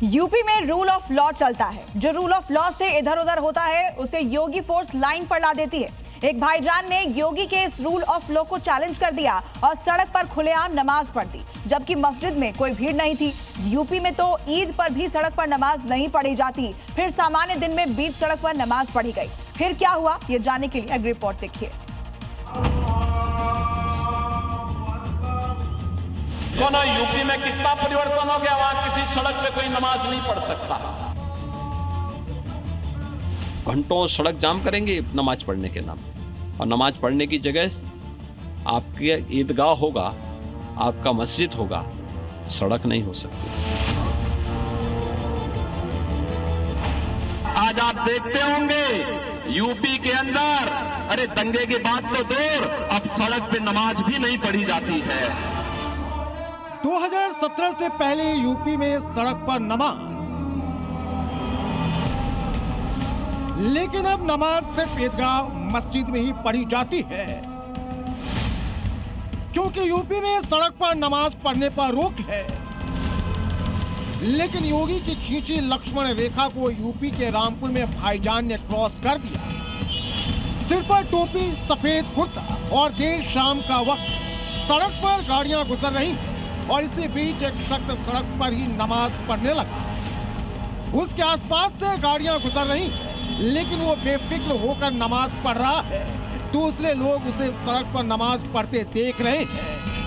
UP में rule of law चलता है। जो रूल ऑफ लॉ से इधर उधर होता है उसे योगी फोर्स लाइन पर ला देती है। एक भाईजान ने योगी के इस रूल ऑफ लॉ को चैलेंज कर दिया और सड़क पर खुलेआम नमाज पढ़ दी, जबकि मस्जिद में कोई भीड़ नहीं थी। यूपी में तो ईद पर भी सड़क पर नमाज नहीं पढ़ी जाती, फिर सामान्य दिन में बीच सड़क पर नमाज पढ़ी गई। फिर क्या हुआ, ये जानने के लिए अगली रिपोर्ट देखिए। ना यूपी में कितना परिवर्तन हो गया, वहां किसी सड़क पे कोई नमाज नहीं पढ़ सकता। घंटों सड़क जाम करेंगे नमाज पढ़ने के नाम, और नमाज पढ़ने की जगह आपके ईदगाह होगा, आपका मस्जिद होगा, सड़क नहीं हो सकती। आज आप देखते होंगे यूपी के अंदर, अरे दंगे की बात तो दूर, अब सड़क पे नमाज भी नहीं पढ़ी जाती है। 2017 से पहले यूपी में सड़क पर नमाज, लेकिन अब नमाज सिर्फ ईदगाह मस्जिद में ही पढ़ी जाती है, क्योंकि यूपी में सड़क पर नमाज पढ़ने पर रोक है। लेकिन योगी की खींची लक्ष्मण रेखा को यूपी के रामपुर में भाईजान ने क्रॉस कर दिया। सिर पर टोपी, सफेद कुर्ता और देर शाम का वक्त, सड़क पर गाड़ियां गुजर रही और इसी बीच एक शख्स सड़क पर ही नमाज पढ़ने लगा। उसके आसपास से गाड़ियां गुजर रही, लेकिन वो बेफिक्र होकर नमाज पढ़ रहा है। दूसरे लोग उसे सड़क पर नमाज पढ़ते देख रहे हैं,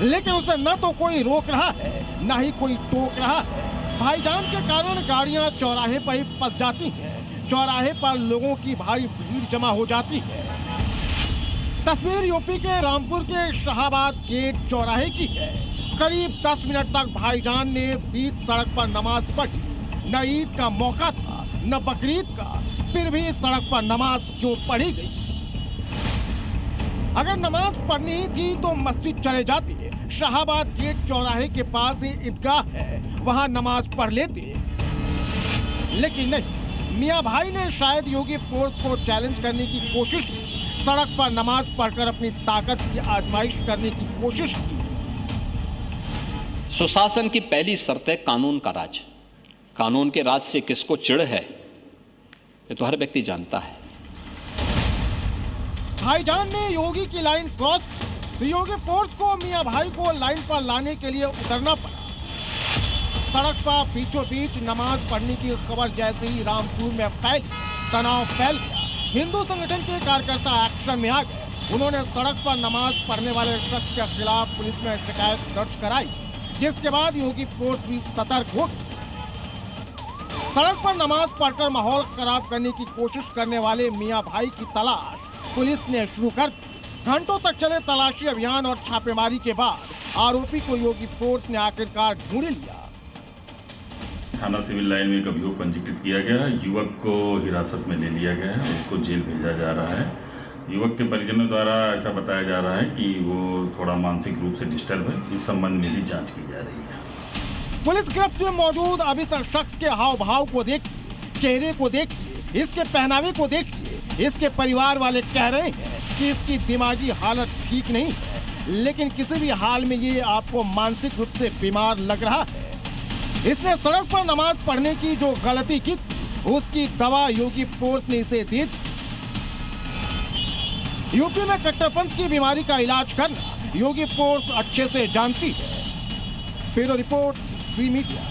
लेकिन उसे न तो कोई रोक रहा है, न ही कोई टोक रहा है। भाईजान के कारण गाड़ियां चौराहे पर ही फंस जाती हैं। चौराहे पर लोगों की भारी भीड़ जमा हो जाती है। तस्वीर यूपी के रामपुर के शाहबाद गेट चौराहे की है। करीब 10 मिनट तक भाईजान ने बीच सड़क पर नमाज पढ़ी। न ईद का मौका था, न बकरीद का, फिर भी सड़क पर नमाज क्यों पढ़ी गई? अगर नमाज पढ़नी ही थी तो मस्जिद चले जाते। शाहबाद गेट चौराहे के पास ही ईदगाह है, वहां नमाज पढ़ लेते। लेकिन नहीं, मियां भाई ने शायद योगी फोर्स को चैलेंज करने की कोशिश की। सड़क पर नमाज पढ़कर अपनी ताकत की आजमाइश करने की कोशिश की। सुशासन की पहली शर्त है कानून का राज। कानून के राज से किसको चिढ़ है, ये तो हर व्यक्ति जानता है। भाईजान ने योगी की लाइन क्रॉस की तो योगी फोर्स को मियां भाई को लाइन पर लाने के लिए उतरना पड़ा। सड़क पर बीचों बीच नमाज पढ़ने की खबर जैसे ही रामपुर में फैली, तनाव फैल गया। हिंदू संगठन के कार्यकर्ता एक्शन में आ गए। उन्होंने सड़क पर नमाज पढ़ने वाले शख्स के खिलाफ पुलिस में शिकायत दर्ज कराई, जिसके बाद योगी फोर्स भी सतर्क हो गई। सड़क पर नमाज पढ़कर माहौल खराब करने की कोशिश करने वाले मियां भाई की तलाश पुलिस ने शुरू कर दी। घंटों तक चले तलाशी अभियान और छापेमारी के बाद आरोपी को योगी फोर्स ने आखिरकार ढूंढ लिया। थाना सिविल लाइन में एक अभियोग पंजीकृत किया गया। युवक को हिरासत में ले लिया गया है, उसको जेल भेजा जा रहा है। युवक के परिजनों द्वारा ऐसा बताया जा रहा है कि वो थोड़ा मानसिक रूप से डिस्टर्ब है। इस संबंध में भी जांच की जा रही है। पुलिस गिरफ्त में मौजूद अभियुक्त शख्स के हाव भाव को देख, चेहरे को देख, इसके पहनावे को देखिए। इसके परिवार वाले कह रहे हैं कि इसकी दिमागी हालत ठीक नहीं है, लेकिन किसी भी हाल में ये आपको मानसिक रूप से बीमार लग रहा है। इसने सड़क पर नमाज पढ़ने की जो गलती की, उसकी दवा योगी फोर्स ने इसे दी। यूपी में कट्टरपंथ की बीमारी का इलाज करना योगी फोर्स अच्छे से जानती है। ब्यूरो रिपोर्ट, ज़ी मीडिया।